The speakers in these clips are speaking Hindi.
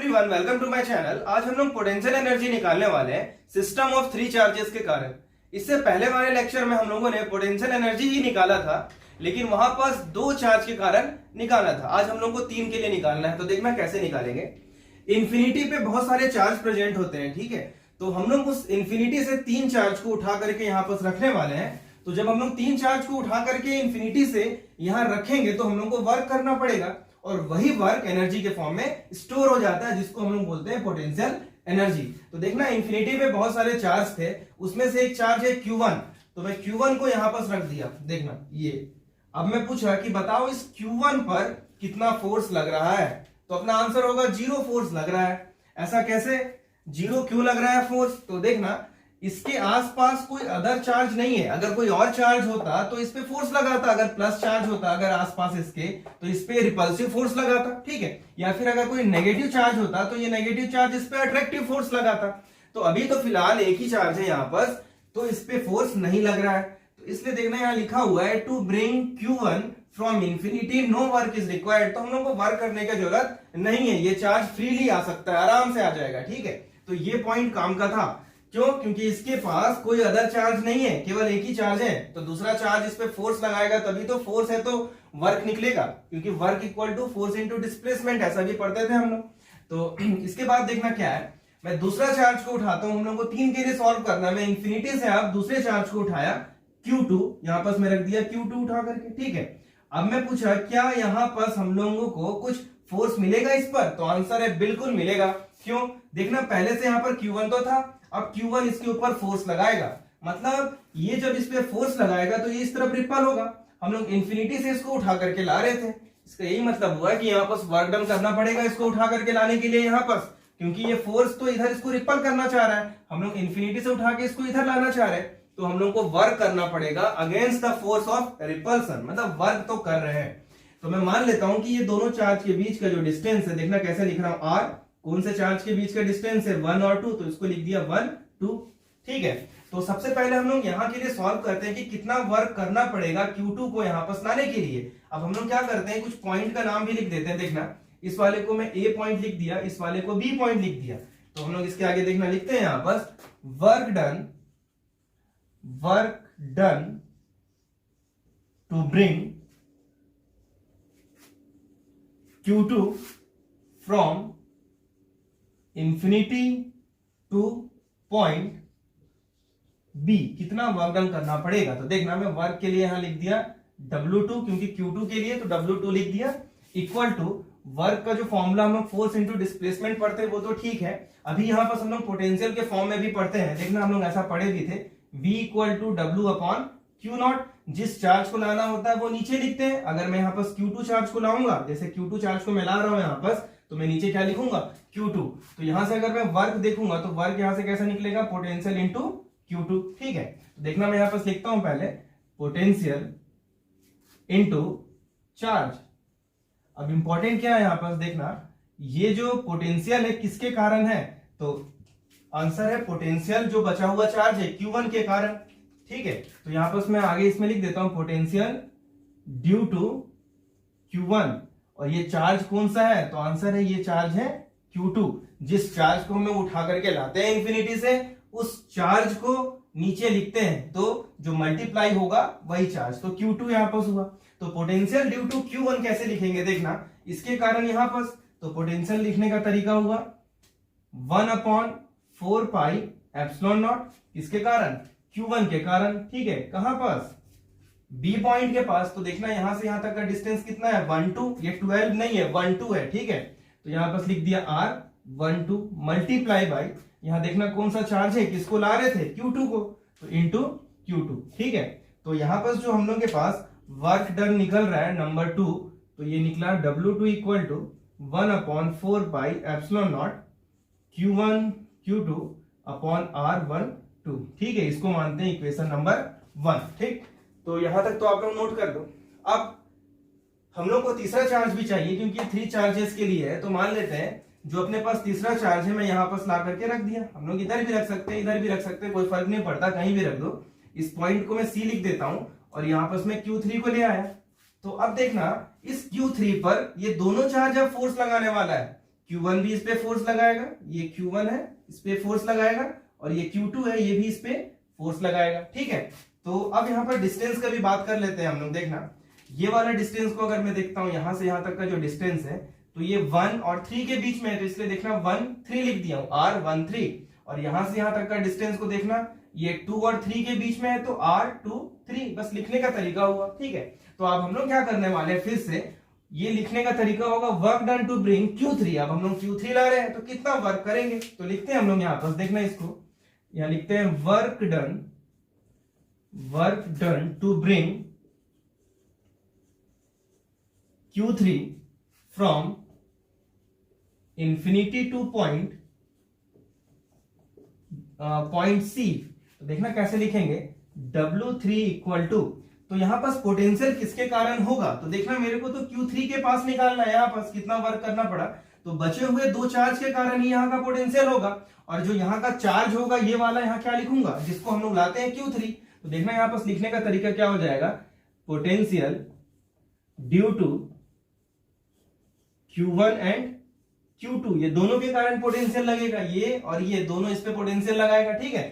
Everyone, welcome to my channel. आज हम लोग पोटेंशियल एनर्जी निकालने वाले हैं सिस्टम ऑफ थ्री चार्जेस के कारण। इससे पहले वाले लेक्चर में हम लोगों ने पोटेंशियल एनर्जी ही निकाला था, लेकिन वहां पास दो चार्ज के कारण निकाला था। आज हम लोग को तीन के लिए निकालना है, तो देखना कैसे निकालेंगे। इन्फिनिटी पे बहुत सारे चार्ज प्रेजेंट होते हैं, ठीक है। तो हम लोग उस इन्फिनिटी से तीन चार्ज को उठा करके यहाँ पास रखने वाले हैं। तो जब हम लोग तीन चार्ज को उठा करके इन्फिनिटी से यहाँ रखेंगे तो हम लोग को वर्क करना पड़ेगा, और वही वर्क एनर्जी के फॉर्म में स्टोर हो जाता है, जिसको हम लोग बोलते हैं पोटेंशियल एनर्जी। तो देखना, इन्फिनिटी पे बहुत सारे चार्ज थे, उसमें से एक चार्ज है Q1। तो मैं Q1 को यहां पर रख दिया। देखना ये, अब मैं पूछा कि बताओ इस Q1 पर कितना फोर्स लग रहा है, तो अपना आंसर होगा 0 फोर्स लग रहा है। ऐसा कैसे, 0 क्यों लग रहा है फोर्स? तो देखना, इसके आसपास कोई अदर चार्ज नहीं है। अगर कोई और चार्ज होता तो इस पे फोर्स लगाता, अगर प्लस चार्ज होता अगर आसपास इसके, तो इस पे रिपल्सिव फोर्स लगाता, ठीक है। या फिर अगर कोई नेगेटिव चार्ज होता तो ये नेगेटिव चार्ज इस पे अट्रैक्टिव फोर्स लगाता। तो अभी तो फिलहाल एक ही चार्ज है यहाँ पर, तो इस पे फोर्स नहीं लग रहा है। तो इसलिए देखना, यहाँ लिखा हुआ है to bring Q1 from infinity no work is required. तो हम लोग को वर्क करने की जरूरत नहीं है, ये चार्ज फ्रीली आ सकता है, आराम से आ जाएगा, ठीक है। तो ये पॉइंट काम का था। क्यों? क्योंकि इसके पास कोई अदर चार्ज नहीं है, केवल एक ही चार्ज है। तो दूसरा चार्ज इस पे फोर्स लगाएगा, तभी तो फोर्स है तो वर्क निकलेगा, क्योंकि work equal to force into displacement, ऐसा भी पढ़ते थे हम लोग। तो इसके बाद देखना क्या है, मैं दूसरा चार्ज को उठाता हूं। हम लोग को तीन के लिए सॉल्व करना है। मैं इंफिनिटी से अब दूसरे चार्ज को उठाया Q2, यहां पर मैं रख दिया Q2 उठा करके, ठीक है। अब मैं पूछा क्या यहां पर हम लोगों को कुछ फोर्स मिलेगा इस पर? तो आंसर है बिल्कुल मिलेगा। क्यों? देखना, पहले से यहां पर Q1 तो था, अब Q1 इसके ऊपर फोर्स लगाएगा, मतलब ये जब इस पे फोर्स लगाएगा तो ये इस तरफ रिपल होगा। हम लोग इन्फिनिटी से इसको उठा करके ला रहे थे, इसका यही मतलब हुआ कि यहाँ पर वर्क डन करना पड़ेगा इसको उठा करके लाने के लिए यहाँ पर, क्योंकि ये फोर्स तो इधर इसको रिपल करना चाह रहा है, हम लोग इन्फिनिटी से उठा के इसको इधर लाना चाह रहे हैं। तो हम लोग को वर्क करना पड़ेगा against the force of repulsion, मतलब वर्क तो कर रहे हैं। तो मैं मान लेता हूं कि ये दोनों चार्ज के बीच का जो डिस्टेंस है, देखना कैसे लिख रहा हूं, R कौन से चार्ज के बीच का डिस्टेंस है, 1 और 2, तो इसको लिख दिया 1 2, ठीक है। तो सबसे पहले हम लोग यहाँ के लिए सॉल्व करते हैं कि कितना वर्क करना पड़ेगा Q2 को यहाँ पर लाने के लिए। अब हम लोग क्या करते हैं, कुछ पॉइंट का नाम भी लिख देते हैं। देखना, इस वाले को मैं A पॉइंट लिख दिया, इस वाले को B पॉइंट लिख दिया। तो हम लोग इसके आगे देखना लिखते हैं यहाँ पर work done to bring Q2 from infinity to point B, कितना वर्क डन करना पड़ेगा। तो देखना, मैं वर्क के लिए यहां लिख दिया W2, क्योंकि Q2 के लिए तो W2 लिख दिया, इक्वल टू वर्क का जो फॉर्मूला हम लोग फोर्स इंटू डिस्प्लेसमेंट पढ़ते हैं वो तो ठीक है, अभी यहां पर हम लोग पोटेंशियल के फॉर्म में भी पढ़ते हैं। देखना, हम लोग ऐसा पढ़े भी थे, V equal to W upon Q0। जिस चार्ज को लाना होता है वो नीचे लिखते हैं। अगर मैं यहाँ पर Q2 चार्ज को लाऊंगा, जैसे Q2 चार्ज को मैं ला रहा हूं यहाँ पर, तो मैं नीचे क्या लिखूंगा, Q2। तो यहां से अगर मैं वर्क देखूंगा तो वर्क यहां से कैसा निकलेगा, पोटेंशियल इंटू Q2, ठीक है। तो देखना, मैं यहां पर लिखता हूं पहले पोटेंशियल इंटू चार्ज। अब इंपॉर्टेंट क्या है यहां पर, देखना ये जो पोटेंशियल है किसके कारण है, तो आंसर है पोटेंशियल जो बचा हुआ चार्ज है Q1 के कारण, ठीक है। तो यहां पर मैं आगे इसमें लिख देता हूं पोटेंशियल ड्यू टू Q1, और ये चार्ज कौन सा है, तो आंसर है ये चार्ज है Q2। जिस चार्ज को हम लोग उठा करके लाते हैं इंफिनिटी से, उस चार्ज को नीचे लिखते हैं, तो जो मल्टीप्लाई होगा वही चार्ज, तो Q2 यहां पर हुआ। तो पोटेंशियल ड्यू टू Q1 कैसे लिखेंगे, देखना इसके कारण यहां पर, तो पोटेंशियल लिखने का तरीका हुआ 1/4 पाई एप्सिलॉन नॉट, किसके कारण, Q1 के कारण, ठीक है। कहां पास, B पॉइंट के पास। तो देखना, यहां से यहां तक का डिस्टेंस कितना है, 1 2, ये 12 नहीं है, 1 2 है, ठीक है। तो यहां पर लिख दिया R 1 2 मल्टीप्लाई बाई, यहां देखना कौन सा चार्ज है, किसको ला रहे थे, Q2 को, तो इंटू Q2, ठीक है। तो यहां पर जो हम लोग के पास वर्क डन निकल रहा है नंबर 2, तो ये निकला W2 equal to 1/4 pi epsilon naught Q1 Q2 upon R1 2, ठीक है। इसको मानते हैं इक्वेशन नंबर 1, ठीक। तो यहां तक तो आप लोग नोट कर दो। अब हम लोग को तीसरा चार्ज भी चाहिए, क्योंकि 3 चार्जेस के लिए है। तो मान लेते हैं जो अपने पास तीसरा चार्ज है, मैं यहां पर ला करके रख दिया। हम लोग इधर भी रख सकते हैं, इधर भी रख सकते हैं, कोई फर्क नहीं पड़ता, कहीं भी रख दो। इस पॉइंट को मैं C लिख देता हूं, और यहां पर मैं Q3 को ले आया। तो अब देखना, इस Q3 पर ये दोनों चार्ज अब फोर्स लगाने वाला है, Q1 भी इस पे फोर्स लगाएगा, ये Q1 है इस पे फोर्स लगाएगा, और ये Q2 है ये भी इस पे फोर्स लगाएगा। ठीक है, तो अब यहाँ पर डिस्टेंस का भी बात कर लेते हैं हम लोग। देखना ये वाला डिस्टेंस को अगर मैं देखता हूं, यहां से यहां तक का जो डिस्टेंस है, तो ये 1 और 3 के बीच में है, तो इसलिए देखना 1 3 लिख दिया हूं, R1 3। और यहां से यहां तक का डिस्टेंस को देखना, ये 2 और 3 के बीच में है, तो R2 3, बस लिखने का तरीका हुआ। ठीक है, तो अब हम लोग क्या करने वाले हैं, फिर से ये लिखने का तरीका होगा work done to bring Q3। अब हम लोग Q3 ला रहे हैं, तो कितना वर्क करेंगे, तो लिखते हैं हम लोग यहाँ पर, देखना इसको, यहां लिखते हैं work done to bring Q3 from infinity to point C। तो देखना कैसे लिखेंगे, W3 इक्वल टू, तो यहां पास पोटेंशियल किसके कारण होगा, तो देखना मेरे को तो Q3 के पास निकालना है, यहां पास कितना वर्क करना पड़ा, तो बचे हुए दो चार्ज के कारण ही यहाँ का पोटेंशियल होगा। और जो यहाँ का चार्ज होगा ये वाला, यहाँ क्या लिखूंगा, जिसको हम लोग लाते हैं Q3। तो देखना यहाँ पास लिखने का तरीका क्या हो जाएगा, potential due to Q1 and Q2, ये दोनों के कारण पोटेंशियल लगेगा, ये और ये दोनों इस पे पोटेंशियल लगाएगा। ठीक है,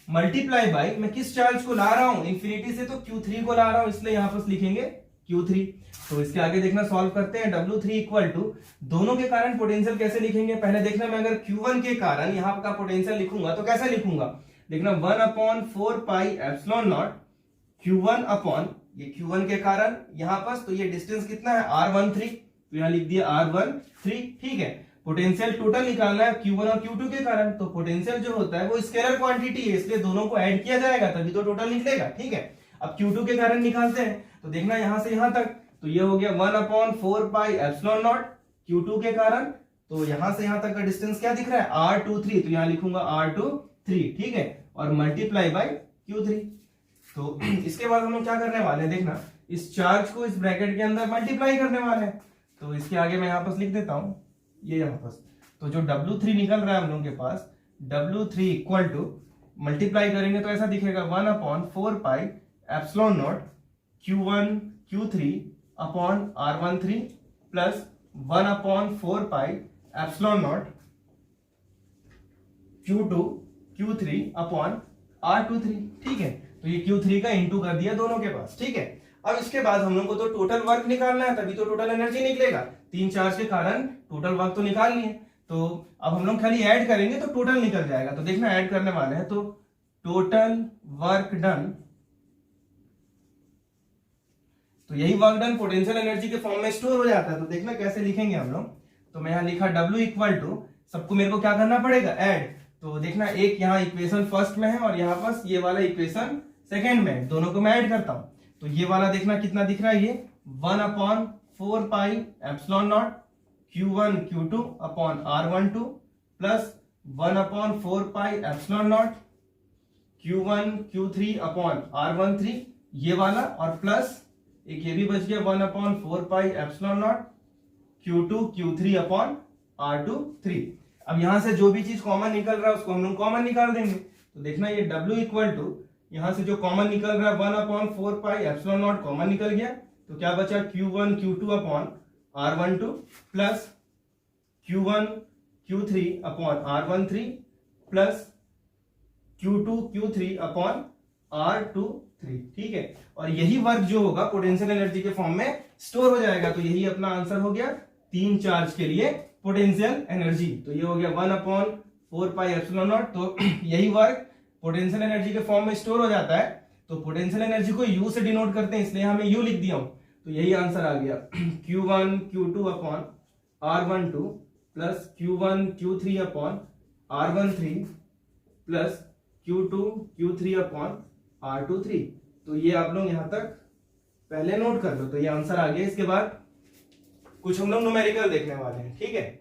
मल्टीप्लाई बाय, मैं किस चार्ज को ला रहा हूं, इंफिनिटी से, तो Q3 को ला रहा हूं, इसलिए यहां पर लिखेंगे Q3। तो इसके आगे देखना सॉल्व करते हैं, W3 इक्वल टू, दोनों के कारण पोटेंशियल कैसे लिखेंगे, पहले देखना मैं अगर Q1 के कारण यहां का पोटेंशियल लिखूंगा तो कैसे लिखूंगा, देखना 1/4 pi epsilon naught Q1 upon, ये Q1 के कारण यहां पर, तो ये डिस्टेंस कितना है R13, तो यहां लिख दिया R13। ठीक है, पोटेंशियल टोटल निकालना है Q1 और Q2 के कारण, तो पोटेंशियल जो होता है वो स्केलर क्वांटिटी है, इसलिए दोनों को ऐड किया जाएगा तभी तो टोटल निकलेगा। ठीक है, अब Q2 के कारण निकालते हैं, तो देखना यहां से यहां तक, तो ये हो गया 1/4 पाई एप्सिलॉन नॉट Q2 के कारण, तो यहां से यहां तक का डिस्टेंस क्या दिख रहा है R23, तो यहां लिखूंगा R23। ठीक है, और मल्टीप्लाई बाय Q3। तो इसके बाद हम लोग क्या करने वाले हैं, देखना इस चार्ज को इस ब्रैकेट के अंदर मल्टीप्लाई करने वाले हैं, तो इसके आगे मैं यहां पर लिख देता हूं, ये यहां पर, तो जो W3 निकल रहा है हम लोगों के पास, W3 इक्वल टू, मल्टीप्लाई करेंगे तो ऐसा दिखेगा 1/4 pi epsilon naught Q1 Q3 upon R13 plus 1/4 pi epsilon not Q2 Q3 upon R23। ठीक है, तो ये Q3 का इंटू कर दिया दोनों के पास। ठीक है, अब इसके बाद हम लोग को तो टोटल वर्क निकालना है, तभी तो टोटल एनर्जी निकलेगा, तीन चार्ज के कारण टोटल वर्क तो निकालनी है। तो अब हम लोग खाली ऐड करेंगे तो टोटल निकल जाएगा, तो देखना ऐड करने वाले हैं, तो टोटल वर्क डन, तो यही वर्क डन पोटेंशियल एनर्जी के फॉर्म में स्टोर हो जाता है। तो देखना कैसे लिखेंगे हम लोग, तो मैं यहां लिखा W इक्वल टू, सबको मेरे को क्या करना पड़ेगा, ऐड। तो देखना एक यहाँ इक्वेशन फर्स्ट में है और यहाँ पास ये वाला इक्वेशन सेकेंड में है, दोनों को मैं ऐड करता हूं, तो ये वाला देखना कितना दिख रहा है, ये 1/4 pi epsilon naught Q1 Q2 upon R12 plus 1/4 pi epsilon naught Q1 Q3 upon R13, ये वाला, और प्लस एक ये भी बच गया 1/4 pi epsilon not Q2 Q3 upon R23। अब यहां से जो भी चीज कॉमन निकल रहा है उसको हम लोग कॉमन निकाल देंगे, तो देखना ये W इक्वल टू, यहां से जो कॉमन निकल रहा है 1/4 पाई एप्सिलॉन नॉट कॉमन निकल गया, तो क्या बचा Q1 Q2 upon R12 plus Q1 Q3 upon R13 plus Q2 Q3 upon R23। ठीक है, और यही वर्क जो होगा पोटेंशियल एनर्जी के फॉर्म में स्टोर हो जाएगा, तो यही अपना आंसर हो गया तीन चार्ज के लिए पोटेंशियल एनर्जी। तो ये हो गया 1/4 पाई एप्सिलॉन नॉट, तो यही वर्क पोटेंशियल एनर्जी के फॉर्म में स्टोर हो जाता है। तो पोटेंशियल एनर्जी को U से डिनोट करते हैं, इसलिए हमें U लिख दिया हूं, तो यही आंसर आ गया Q1 Q2 upon R12 plus Q1 Q3 upon R13 plus Q2 Q3 upon R23। तो ये आप लोग यहां तक पहले नोट कर लो, तो ये आंसर आ गया। इसके बाद कुछ हम लोग न्यूमेरिकल देखने वाले हैं। ठीक है,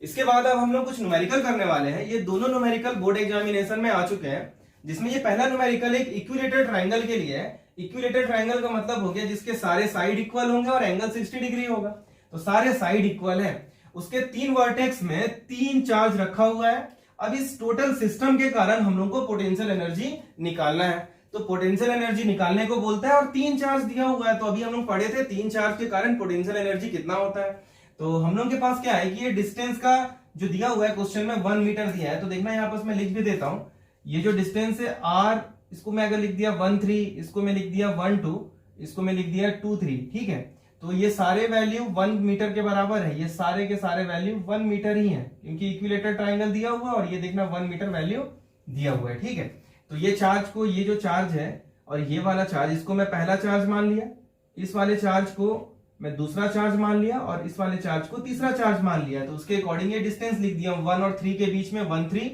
इसके बाद अब हम लोग कुछ न्यूमेरिकल करने वाले हैं। ये दोनों न्यूमेरिकल बोर्ड एग्जामिनेशन में आ चुके हैं, जिसमें ये पहला न्यूमेरिकल एक इक्विलेटरल ट्राइंगल के लिए है। इक्विलेटरल ट्राइंगल का मतलब हो गया जिसके सारे साइड इक्वल होंगे और एंगल 60 डिग्री होगा, तो सारे साइड इक्वल है, उसके तीन वर्टेक्स में तीन चार्ज रखा हुआ है। अब इस टोटल सिस्टम के कारण हम लोग को पोटेंशियल एनर्जी निकालना है, तो पोटेंशियल एनर्जी निकालने को बोलता है और तीन चार्ज दिया हुआ है। तो अभी हम लोग पढ़े थे तीन चार्ज के कारण पोटेंशियल एनर्जी कितना होता है, तो हम लोग के पास क्या है कि ये डिस्टेंस का जो दिया हुआ है क्वेश्चन में 1 मीटर दिया है, तो देखना यहाँ पर मैं लिख भी देता हूं, ये जो डिस्टेंस है r, इसको मैं अगर लिख दिया 1 3, इसको मैं लिख दिया 1 2, इसको मैं लिख दिया 2 3, ठीक है। तो ये सारे वैल्यू 1 मीटर के बराबर है, ये सारे के सारे वैल्यू 1 मीटर ही है, क्योंकि इक्विलेटरल ट्राइंगल दिया हुआ है और ये देखना 1 मीटर वैल्यू दिया हुआ है, ठीक है। तो ये चार्ज को, ये जो चार्ज है और ये वाला चार्ज, इसको मैं पहला चार्ज मान लिया, इस वाले चार्ज को मैं दूसरा चार्ज मान लिया और इस वाले चार्ज को तीसरा चार्ज मान लिया। तो उसके अकॉर्डिंग ये डिस्टेंस लिख दिया 1 और 3 के बीच में 1 3,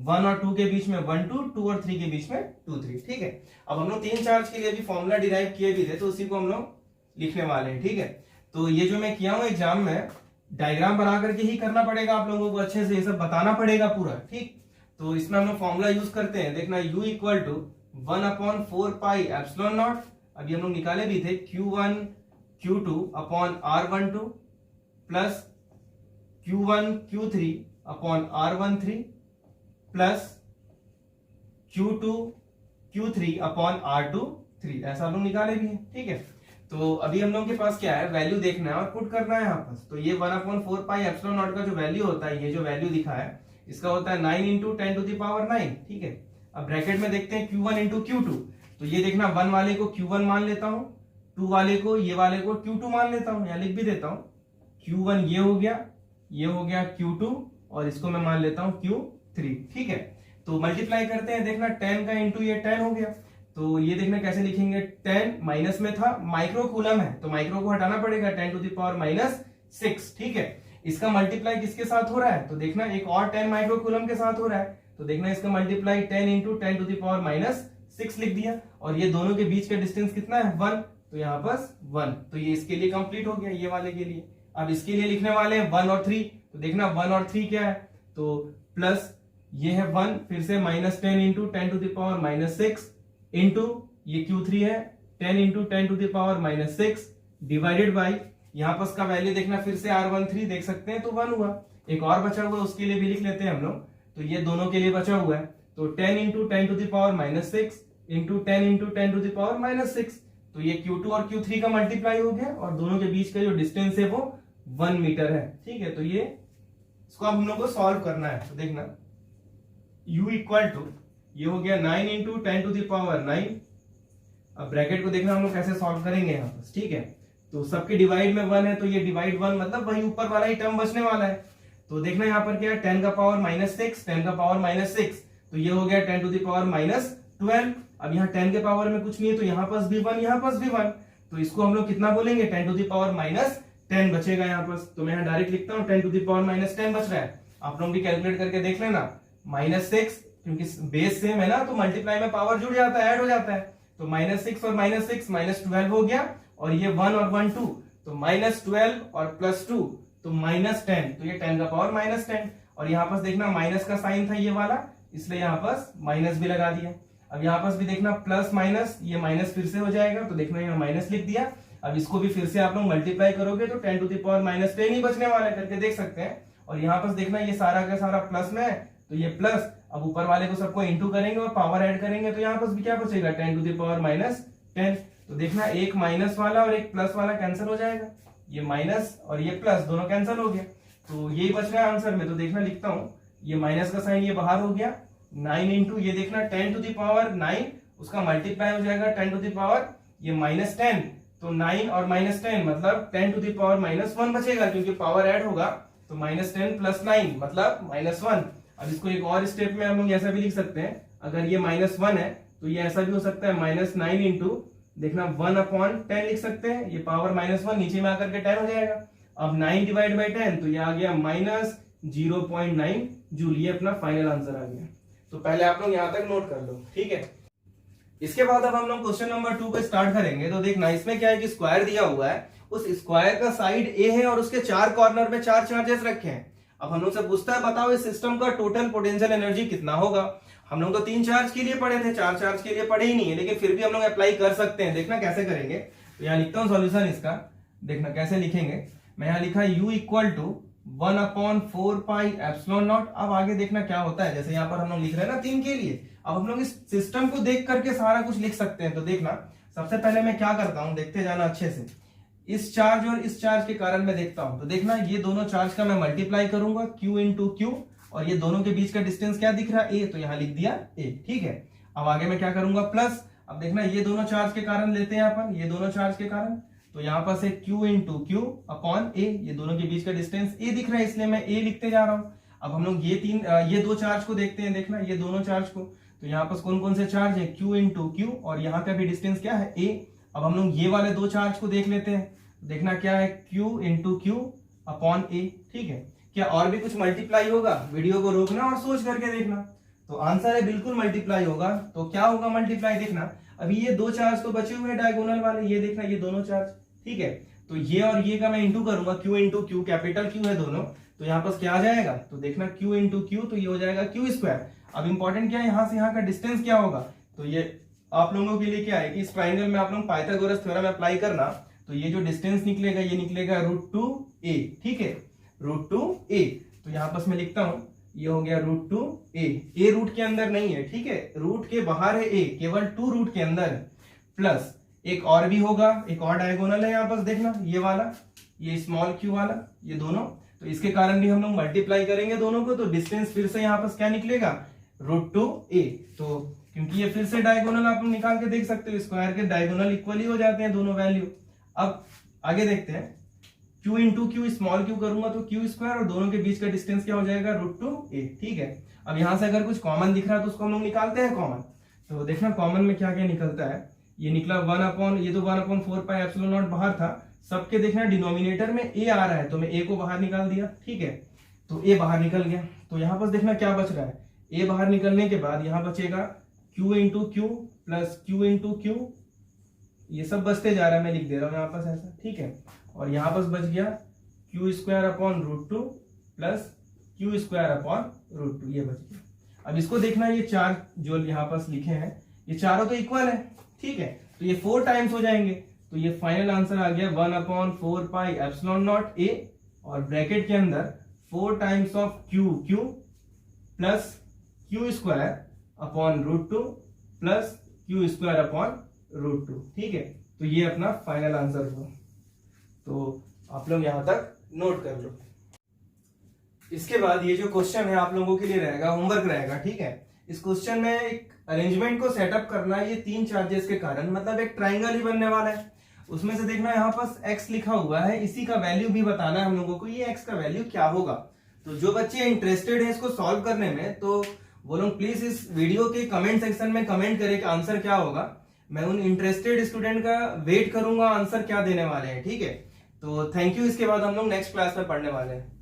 1 और 2 के बीच में 1 2, 2 और 3 के बीच में 2 3, ठीक है। अब हम लोग 3 चार्ज के लिए भी फॉर्मूला डिराइव किए भी थे, तो उसी को हम लोग लिखने वाले हैं, ठीक है। तो ये जो मैं किया हूं एग्जाम में, डायग्राम बना करके ही करना पड़ेगा आप लोगों को, अच्छे से ये सब बताना पड़ेगा पूरा, ठीक। तो इसमें हम लोग फॉर्मूला यूज करते हैं, देखना u equal to 1/4 pi epsilon naught, अभी हम लोग निकाले भी थे, Q1 Q2 upon R12 plus Q1 Q3 upon R13 plus Q2 Q3 upon R23, ऐसा हम लोग निकाले भी हैं, ठीक है। तो अभी हम लोग के पास क्या है, वैल्यू देखना है और पुट करना है यहाँ पर। तो ये 1/4 पाई एप्सिलॉन नॉट का जो वैल्यू होता है, ये जो वैल्यू दिखा है इसका होता है 9 इंटू 10 टू द पावर 9, ठीक है। अब ब्रैकेट में देखते हैं Q1 इंटू Q2, तो ये देखना 1 वाले को Q1 मान लेता हूं, 2 वाले को, ये वाले को Q2 मान लेता हूं, यहाँ लिख भी देता हूं, Q1 ये हो गया Q2 और इसको मैं मान लेता हूं Q3, ठीक है। तो मल्टीप्लाई करते हैं, देखना 10 का इंटू ये 10 हो गया, तो ये देखना कैसे लिखेंगे, 10 माइनस में था, माइक्रो कूलम है तो माइक्रो को हटाना पड़ेगा, 10 टू द पावर -6, ठीक है। इसका मल्टीप्लाई किसके साथ हो रहा है, तो देखना एक और 10 माइक्रो कूलम के साथ हो रहा है, तो देखना इसका multiply 10 into 10 to the power -6 लिख दिया, और ये दोनों के बीच का डिस्टेंस कितना है 1, तो यहाँ पर 1, तो ये इसके लिए कंप्लीट हो गया, ये वाले के लिए। अब इसके लिए लिखने वाले हैं 1 और 3, तो देखना 1 और 3 क्या है, तो प्लस ये है 1, फिर से -10 into 10 to the power -6 into ये Q3 है 10 into 10 to the power -6 divided by, यहाँ पर इसका वैल्यू देखना फिर से R13 देख सकते हैं, तो 1 हुआ। एक और बचा हुआ है, उसके लिए भी लिख लेते हैं हम लोग, तो ये दोनों के लिए बचा हुआ है, तो 10 into 10 to the power -6 into 10 into 10 to the power -6, तो ये Q2 और Q3 का मल्टीप्लाई हो गया और दोनों के बीच का जो डिस्टेंस है वो 1 मीटर है, ठीक है। तो ये इसको अब हम लोग को सॉल्व करना है, तो देखना u इक्वल टू, ये हो गया 9 इंटू 10 टू द पावर 9, अब ब्रैकेट को देखना हम लोग कैसे सॉल्व करेंगे यहाँ पर, ठीक है। तो सबके डिवाइड में 1 है, तो ये डिवाइड 1 मतलब वही ऊपर वाला ही टर्म बचने वाला है, तो देखना यहाँ पर क्या है 10 का पावर -6, 10 का पावर -6, तो ये हो गया 10 टू द पावर -12। अब यहाँ 10 के पावर में कुछ नहीं है, तो यहाँ पास भी 1, यहाँ पास भी 1, तो इसको हम लोग कितना बोलेंगे 10 टू द पावर -10 बचेगा यहाँ पास, तो मैं यहाँ डायरेक्ट लिखता हूँ 10 टू द पावर -10 बच रहा है। आप लोग भी कैलकुलेट करके देख लेना, -6 क्योंकि बेस सेम है ना, तो मल्टीप्लाई में पावर जुड़ जाता है, ऐड हो जाता है, तो -6 और -6 -12 हो गया, और ये 1 और 1 2, तो -12 और +2 तो -10, तो ये 10 का पावर -10, और यहाँ पास देखना माइनस का साइन था ये वाला, इसलिए यहाँ पास माइनस भी लगा दिया। अब यहाँ पास भी देखना प्लस माइनस, ये माइनस फिर से हो जाएगा, तो देखना यहाँ माइनस लिख दिया। अब इसको भी फिर से आप लोग मल्टीप्लाई करोगे तो 10 टू द पावर -10 ही बचने वाला है, करके देख सकते हैं। और यहाँ पास देखना ये सारा का सारा प्लस में है, तो ये प्लस, अब ऊपर वाले को सबको इंटू करेंगे और पावर ऐड करेंगे, तो यहाँ पास भी क्या बचेगा 10 टू द पावर -10। तो देखना एक माइनस वाला और एक प्लस वाला कैंसिल हो जाएगा, ये माइनस और ये प्लस दोनों कैंसिल हो गया, तो यही बच रहा है आंसर में। तो देखना लिखता हूं, ये माइनस का साइन ये बाहर हो गया, 9 इंटू ये देखना 10 टू द पावर 9, उसका मल्टीप्लाई हो जाएगा 10 टू द पावर ये -10, तो 9 और -10 मतलब 10 टू द पावर -1 बचेगा, क्योंकि पावर ऐड होगा, तो -10 + 9 मतलब -1। अब इसको एक और स्टेप में हम लोग ऐसा भी लिख सकते हैं, अगर ये -1 है तो ये ऐसा भी हो सकता है -9 इंटू देखना 1/10 लिख सकते हैं, ये पावर -1 नीचे में आकर के 10 हो जाएगा। अब 9 डिवाइड बाई 10, तो ये आ गया -0.9 जूल, ये अपना फाइनल आंसर आ गया। तो पहले आप लोग यहाँ तक नोट कर लो, ठीक है। इसके बाद अब हम लोग क्वेश्चन नंबर 2 को स्टार्ट करेंगे। तो देखना इसमें क्या है कि स्क्वायर दिया हुआ है, उस स्क्वायर का साइड ए है और उसके 4 कॉर्नर में 4 चार्जेस रखे हैं। अब हम लोग से पूछता है बताओ इस सिस्टम का टोटल पोटेंशियल एनर्जी कितना होगा। हम लोग तो 3 चार्ज के लिए पढ़े थे, 4 चार्ज के लिए पढ़े ही नहीं है, लेकिन फिर भी हम लोग अप्लाई कर सकते हैं। देखना कैसे करेंगे, तो यहाँ लिखता हूँ सॉल्यूशन इसका, देखना कैसे लिखेंगे। मैं यहाँ लिखा u equal to 1/4 pi epsilon naught. अब आगे देखना क्या होता है, जैसे यहाँ पर हम लोग लिख रहे हैं ना 3 के लिए, अब हम लोग इस सिस्टम को देख करके सारा कुछ लिख सकते हैं। तो देखना सबसे पहले मैं क्या करता हूँ, देखते जाना अच्छे से। इस चार्ज और इस चार्ज के कारण मैं देखता हूं, तो देखना ये दोनों चार्ज का मैं मल्टीप्लाई करूंगा Q इंटू क्यू, और ये दोनों के बीच का डिस्टेंस क्या दिख रहा है, ए, तो यहां लिख दिया ए, ठीक है। अब आगे मैं क्या करूंगा, प्लस, अब देखना ये दोनों चार्ज के कारण लेते हैं अपन, ये दोनों चार्ज के कारण, तो यहाँ पर से Q इंटू क्यू अपॉन ए, ये दोनों के बीच का डिस्टेंस ए दिख रहा है इसलिए मैं ए लिखते जा रहा हूं। अब हम लोग ये दो चार्ज को देखते हैं, देखना ये दोनों चार्ज को, तो यहाँ पर कौन कौन से चार्ज है, Q इंटू क्यू, और यहाँ का भी डिस्टेंस क्या है, ए। अब हम लोग ये वाले दो चार्ज को देख लेते हैं, देखना क्या है, Q इंटू क्यू अपॉन ए, ठीक है। क्या और भी कुछ मल्टीप्लाई होगा, वीडियो को रोकना और सोच करके देखना। तो आंसर है बिल्कुल मल्टीप्लाई होगा। तो क्या होगा मल्टीप्लाई, देखना अभी ये दो चार्ज तो बचे हुए हैं डायगोनल वाले, ये देखना ये दोनों चार्ज, ठीक है। तो ये और ये का मैं इंटू करूंगा, Q into Q, capital Q है दोनों, तो यहाँ पास क्या आ जाएगा, तो देखना Q इंटू क्यू, तो ये हो जाएगा Q स्क्वायर। अब इंपॉर्टेंट क्या है, यहाँ से यहाँ का डिस्टेंस क्या होगा, तो ये आप लोगों के लिए क्या है कि इस ट्राइंगल में आप लोग पाइथागोरस थ्योरम अप्लाई करना, तो ये जो डिस्टेंस निकलेगा ये निकलेगा √2a, ठीक है, √2a। तो यहाँ पास मैं लिखता हूं, ये हो गया √2a, ए रूट के अंदर नहीं है, ठीक है, रूट के बाहर है ए, केवल 2 रूट के अंदर है, प्लस एक और भी होगा, एक और डायगोनल है यहाँ पास, देखना ये वाला, ये स्मॉल q वाला, ये दोनों, तो इसके कारण भी हम लोग मल्टीप्लाई करेंगे दोनों को, तो डिस्टेंस फिर से यहाँ पास क्या निकलेगा, √2a। तो क्योंकि ये फिर से डायगोनल आप लोग निकाल के देख सकते हो, स्क्वायर के डायगोनल इक्वल ही हो जाते हैं दोनों वैल्यू। अब आगे देखते हैं, Q into Q, small q करूंगा तो Q स्क्वायर, और दोनों के बीच का डिस्टेंस क्या हो जाएगा, √2a, ठीक है। अब यहां से अगर कुछ कॉमन दिख रहा है तो उसको हम लोग निकालते हैं कॉमन। तो देखना कॉमन में क्या क्या निकलता है, ये निकला 1/, ये तो 1/4 एप्सिलॉन नॉट बाहर था, सबके देखना डिनोमिनेटर में a आ रहा है, तो मैं a को बाहर निकाल दिया, ठीक है, तो a बाहर निकल गया। तो यहाँ पर देखना क्या बच रहा है, a बाहर निकलने के बाद यहाँ बचेगा Q into Q plus Q into Q, ये सब बचते जा रहा है, मैं लिख दे रहा हूँ यहाँ पास ऐसा, ठीक है। और यहाँ पास बच गया Q square upon √2 plus Q square upon √2, ये बच गया। अब इसको देखना, ये चार जो यहाँ पास लिखे हैं ये चारों तो इक्वल है, ठीक है, तो ये 4 टाइम्स हो जाएंगे, तो ये फाइनल आंसर आ गया 1/4 पाई एप्सिलॉन नॉट a, और ब्रैकेट के अंदर 4 times of Q plus Q square upon √2 plus Q square upon √2, ठीक है। तो ये अपना फाइनल आंसर हुआ, तो आप लोग यहां तक नोट कर लो। इसके बाद ये जो क्वेश्चन है आप लोगों के लिए रहेगा, होमवर्क रहेगा, ठीक है। इस क्वेश्चन में एक अरेंजमेंट को सेटअप करना है, ये 3 चार्जेस के कारण, मतलब एक ट्राइंगल ही बनने वाला है। उसमें से देखना यहाँ पास x लिखा हुआ है, इसी का वैल्यू भी बताना है हम लोगों को, ये x का वैल्यू क्या होगा। तो जो बच्चे इंटरेस्टेड है इसको सॉल्व करने में, तो वो लोग प्लीज इस वीडियो के कमेंट सेक्शन में कमेंट करें कि आंसर क्या होगा। मैं उन इंटरेस्टेड स्टूडेंट का वेट करूंगा आंसर क्या देने वाले हैं, ठीक है। तो थैंक यू। इसके बाद हम लोग नेक्स्ट क्लास में पढ़ने वाले हैं।